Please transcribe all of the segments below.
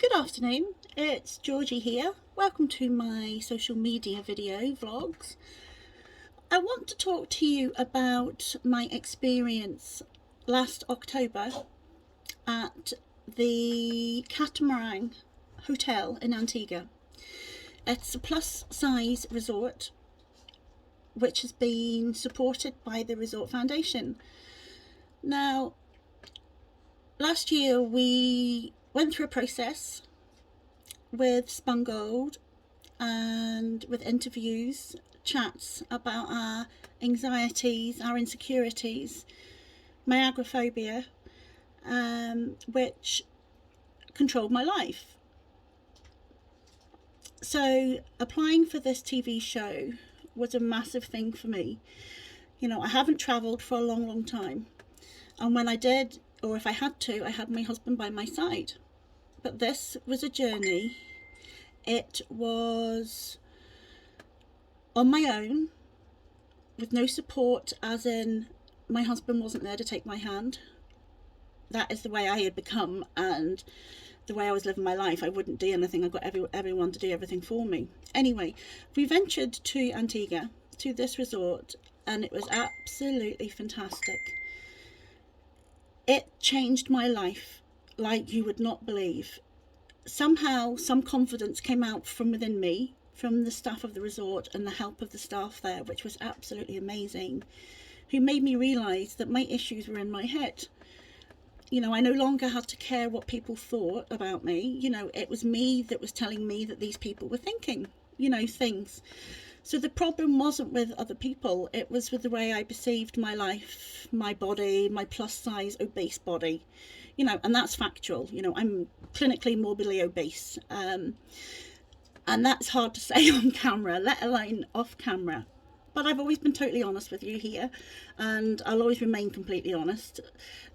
Good afternoon, it's Georgie here. Welcome to my social media video vlogs. I want to talk to you about my experience last October at the Catamaran Hotel in Antigua. It's a plus size resort which has been supported by the Resort Foundation. Now, last year we went through a process with Spun Gold and with interviews, chats about our anxieties, our insecurities, my agoraphobia, which controlled my life. So applying for this TV show was a massive thing for me. You know, I haven't travelled for a long time, and when I did, or if I had to, I had my husband by my side. But this was a journey. It was on my own, with no support, as in my husband wasn't there to take my hand. That is the way I had become, and the way I was living my life. I wouldn't do anything. I got everyone to do everything for me. Anyway, we ventured to Antigua, to this resort, and it was absolutely fantastic. It changed my life like you would not believe. Somehow some confidence came out from within me, from the staff of the resort and the help of the staff there, which was absolutely amazing, who made me realise that my issues were in my head. You know, I no longer had to care what people thought about me. You know, it was me that was telling me that these people were thinking, you know, things. So the problem wasn't with other people, it was with the way I perceived my life, my body, my plus size obese body, you know, and that's factual. You know, I'm clinically morbidly obese, and that's hard to say on camera, let alone off camera. But I've always been totally honest with you here, and I'll always remain completely honest.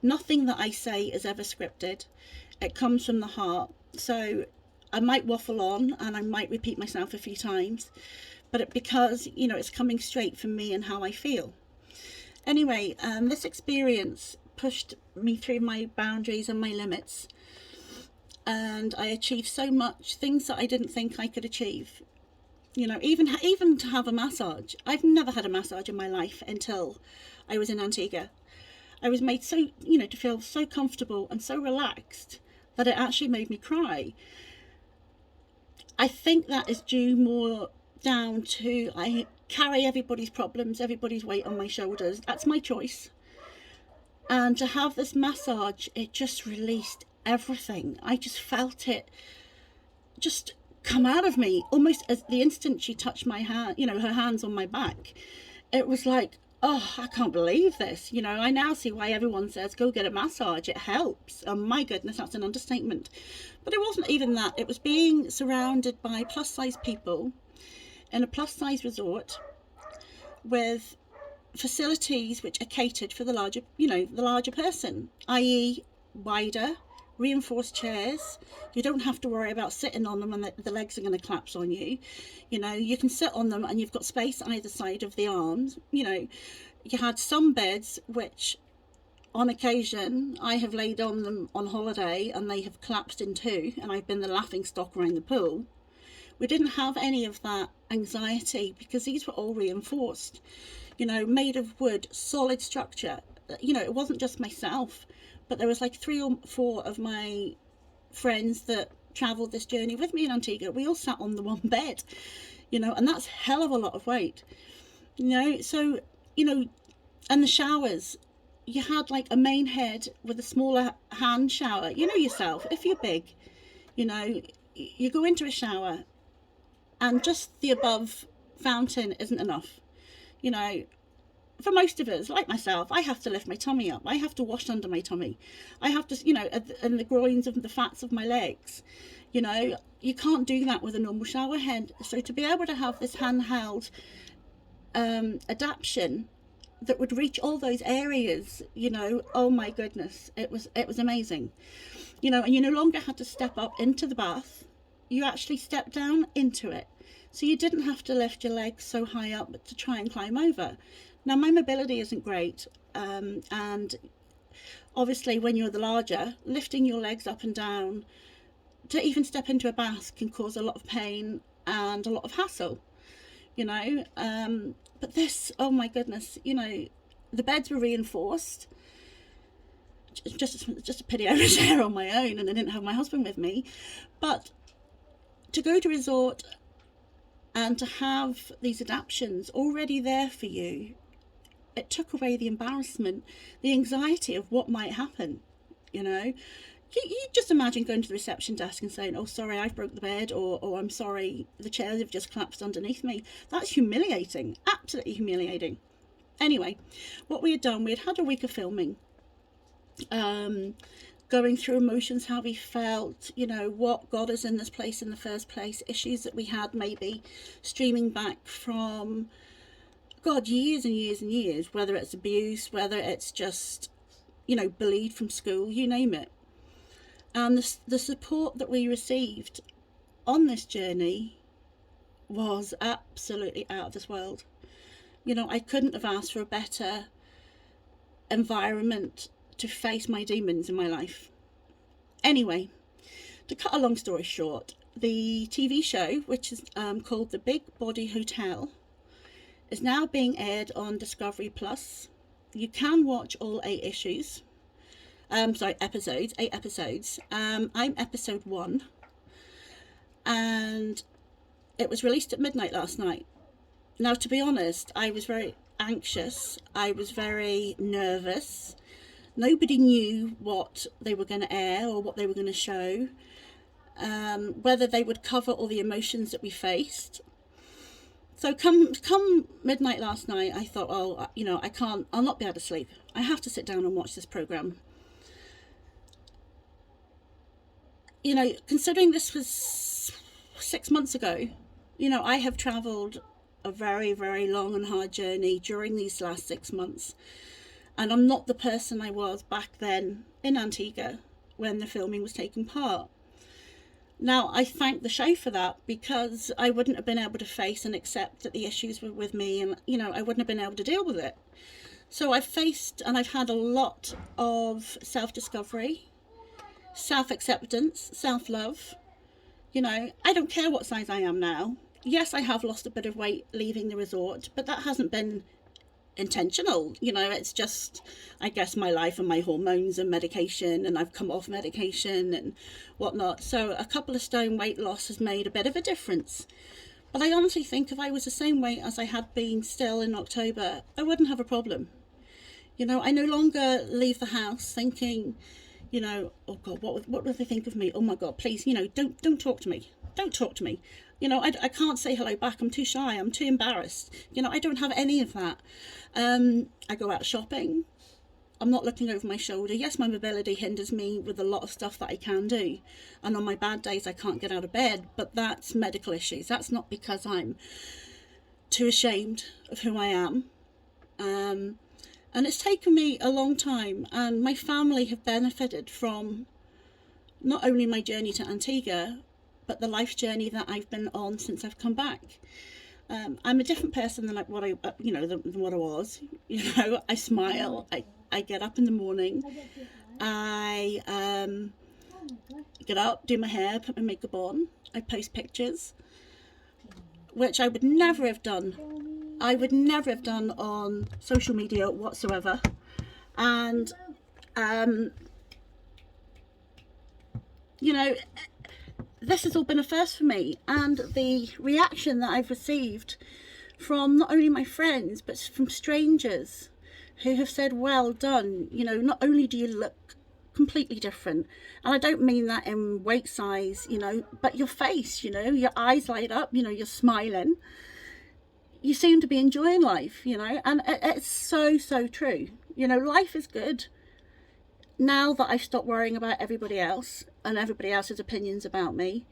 Nothing that I say is ever scripted. It comes from the heart. So I might waffle on and I might repeat myself a few times, but because, you know, it's coming straight from me and how I feel. Anyway, this experience pushed me through my boundaries and my limits, and I achieved so much, things that I didn't think I could achieve. You know, even to have a massage. I've never had a massage in my life until I was in Antigua. I was made so, you know, to feel so comfortable and so relaxed that it actually made me cry. I think that is due more down to I carry everybody's problems, everybody's weight on my shoulders. That's my choice. And to have this massage, it just released everything. I just felt it just come out of me almost as the instant she touched my hand, you know, her hands on my back. It was like, oh, I can't believe this. You know, I now see why everyone says go get a massage, it helps. Oh my goodness, that's an understatement. But it wasn't even that. It was being surrounded by plus size people in a plus size resort with facilities which are catered for the larger, you know, the larger person, i.e. wider, reinforced chairs. You don't have to worry about sitting on them and the legs are going to collapse on you. You know, you can sit on them and you've got space either side of the arms. You know, you had some beds which on occasion I have laid on them on holiday and they have collapsed in two, and I've been the laughing stock around the pool. We didn't have any of that anxiety because these were all reinforced, you know, made of wood, solid structure. You know, it wasn't just myself, but there was like 3 or 4 of my friends that travelled this journey with me in Antigua. We all sat on the one bed, you know, and that's a hell of a lot of weight, you know. So, you know, and the showers, you had like a main head with a smaller hand shower. You know yourself, if you're big, you know, you go into a shower and just the above fountain isn't enough. You know, for most of us, like myself, I have to lift my tummy up. I have to wash under my tummy. I have to, you know, and the groins of the fats of my legs. You know, you can't do that with a normal shower head. So to be able to have this handheld adaptation that would reach all those areas, you know, oh my goodness, it was amazing. You know, and you no longer had to step up into the bath. You actually stepped down into it. So you didn't have to lift your legs so high up to try and climb over. Now, my mobility isn't great, and obviously when you're the larger, lifting your legs up and down to even step into a bath can cause a lot of pain and a lot of hassle, you know. But this, oh my goodness, you know, the beds were reinforced. Just a pity I was there on my own and I didn't have my husband with me. But to go to resort and to have these adaptions already there for you, it took away the embarrassment, the anxiety of what might happen, you know. You just imagine going to the reception desk and saying, oh, sorry, I've broke the bed, or I'm sorry, the chairs have just collapsed underneath me. That's humiliating, absolutely humiliating. Anyway, what we had done, we had a week of filming, going through emotions, how we felt, you know, what got us in this place in the first place, issues that we had maybe streaming back from, God, years and years and years, whether it's abuse, whether it's just, you know, bullied from school, you name it. And the support that we received on this journey was absolutely out of this world. You know, I couldn't have asked for a better environment to face my demons in my life. Anyway, to cut a long story short, the TV show, which is called The Big Body Hotel, is now being aired on Discovery Plus. You can watch all 8 episodes. 8 episodes. I'm episode 1, and it was released at midnight last night. Now, to be honest, I was very anxious. I was very nervous. Nobody knew what they were going to air or what they were going to show, whether they would cover all the emotions that we faced. So come midnight last night, I thought, oh, you know, I'll not be able to sleep. I have to sit down and watch this program. You know, considering this was 6 months ago, you know, I have travelled a very, very long and hard journey during these last 6 months. And I'm not the person I was back then in Antigua when the filming was taking part. Now, I thank the show for that, because I wouldn't have been able to face and accept that the issues were with me, and, you know, I wouldn't have been able to deal with it. So I've faced and I've had a lot of self-discovery, self-acceptance, self-love. You know, I don't care what size I am now. Yes, I have lost a bit of weight leaving the resort, but that hasn't been intentional. You know, it's just, I guess, my life and my hormones and medication, and I've come off medication and whatnot. So a couple of stone weight loss has made a bit of a difference. But I honestly think if I was the same weight as I had been still in October, I wouldn't have a problem. You know, I no longer leave the house thinking, you know, oh God, what will they think of me? Oh my God, please, you know, don't talk to me. Don't talk to me. You know, I can't say hello back. I'm too shy. I'm too embarrassed. You know, I don't have any of that. I go out shopping. I'm not looking over my shoulder. Yes, my mobility hinders me with a lot of stuff that I can do. And on my bad days, I can't get out of bed. But that's medical issues. That's not because I'm too ashamed of who I am. And it's taken me a long time. And my family have benefited from not only my journey to Antigua, but the life journey that I've been on since I've come back. I'm a different person than like what I, than what I was. You know, I smile. I get up in the morning. I get up, do my hair, put my makeup on. I post pictures, which I would never have done. I would never have done on social media whatsoever. And you know, this has all been a first for me, and the reaction that I've received from not only my friends but from strangers who have said, well done, you know, not only do you look completely different, and I don't mean that in weight size, you know, but your face, you know, your eyes light up, you know, you're smiling, you seem to be enjoying life, you know, and it's so true. You know, life is good now that I've stopped worrying about everybody else and everybody else's opinions about me.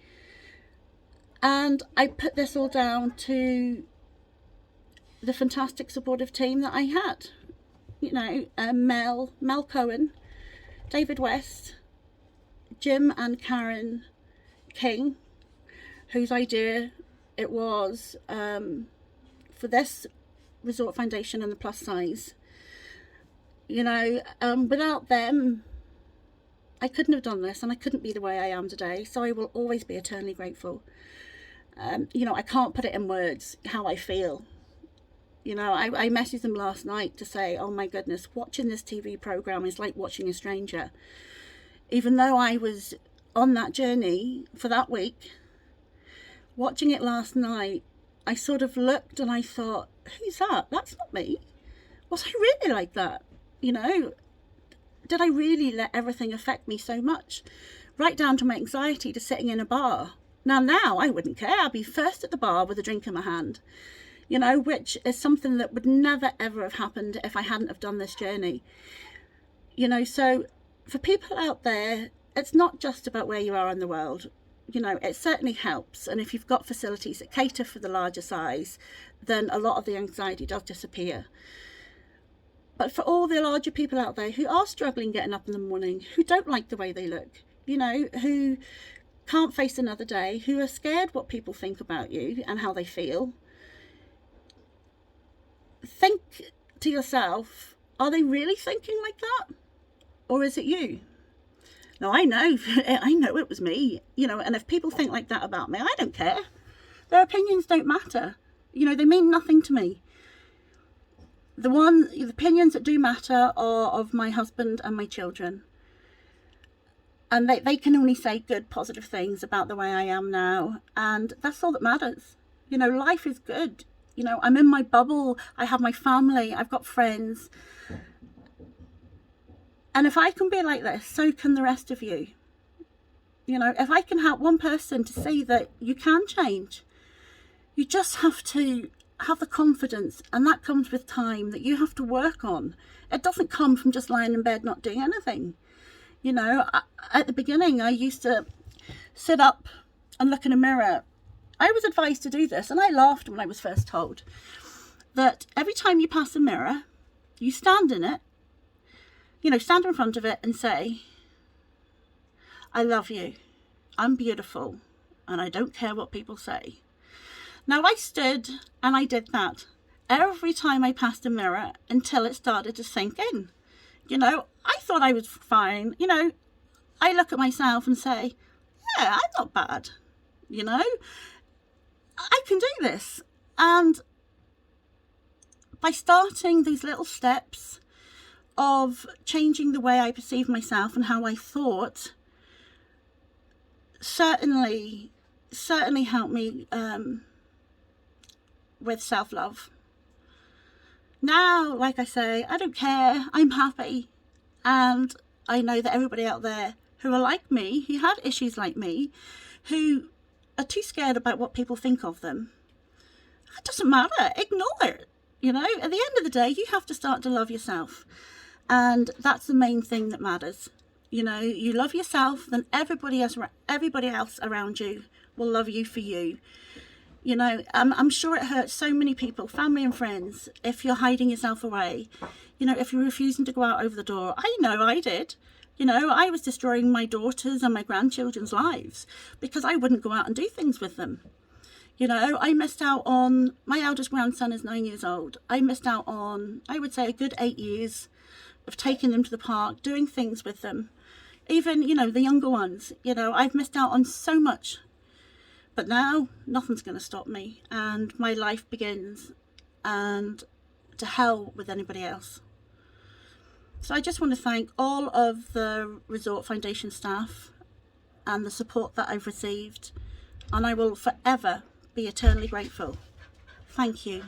And I put this all down to the fantastic supportive team that I had. You know, Mel Cohen, David West, Jim and Karen King, whose idea it was for this resort foundation and the plus size. You know, without them, I couldn't have done this and I couldn't be the way I am today. So I will always be eternally grateful. You know, I can't put it in words how I feel. You know, I messaged them last night to say, oh my goodness, watching this TV program is like watching a stranger. Even though I was on that journey for that week, watching it last night, I sort of looked and I thought, who's that? That's not me. Was I really like that? You know, did I really let everything affect me so much? Right down to my anxiety to sitting in a bar. Now I wouldn't care. I'd be first at the bar with a drink in my hand. You know, which is something that would never ever have happened if I hadn't have done this journey. You know, so for people out there, it's not just about where you are in the world. You know, it certainly helps. And if you've got facilities that cater for the larger size, then a lot of the anxiety does disappear. But for all the larger people out there who are struggling getting up in the morning, who don't like the way they look, you know, who can't face another day, who are scared what people think about you and how they feel, think to yourself, are they really thinking like that? Or is it you? Now, I know it was me, you know, and if people think like that about me, I don't care. Their opinions don't matter. You know, they mean nothing to me. The opinions that do matter are of my husband and my children. And they can only say good, positive things about the way I am now. And that's all that matters. You know, life is good. You know, I'm in my bubble. I have my family. I've got friends. And if I can be like this, so can the rest of you. You know, if I can help one person to see that you can change, you just have to have the confidence, and that comes with time that you have to work on. It doesn't come from just lying in bed not doing anything. You know, at the beginning, I used to sit up and look in a mirror. I was advised to do this, and I laughed when I was first told that every time you pass a mirror, you stand in it, you know, stand in front of it and say, I love you, I'm beautiful, and I don't care what people say. Now, I stood and I did that every time I passed a mirror until it started to sink in. You know, I thought I was fine. You know, I look at myself and say, yeah, I'm not bad. You know, I can do this. And by starting these little steps of changing the way I perceive myself and how I thought, certainly helped me with self-love. Now, like I say, I don't care. I'm happy. And I know that everybody out there who are like me, who had issues like me, who are too scared about what people think of them, it doesn't matter. Ignore it. You know, at the end of the day, you have to start to love yourself. And that's the main thing that matters. You know, you love yourself, then everybody else around you will love you for you. You know, I'm sure it hurts so many people, family and friends, if you're hiding yourself away. You know, if you're refusing to go out over the door. I know I did. You know, I was destroying my daughters' and my grandchildren's lives because I wouldn't go out and do things with them. You know, I missed out on, my eldest grandson is 9 years old. I missed out on, I would say, a good 8 years of taking them to the park, doing things with them. Even, you know, the younger ones, you know, I've missed out on so much. But now, nothing's going to stop me, and my life begins, and to hell with anybody else. So I just want to thank all of the Resort Foundation staff and the support that I've received, and I will forever be eternally grateful. Thank you.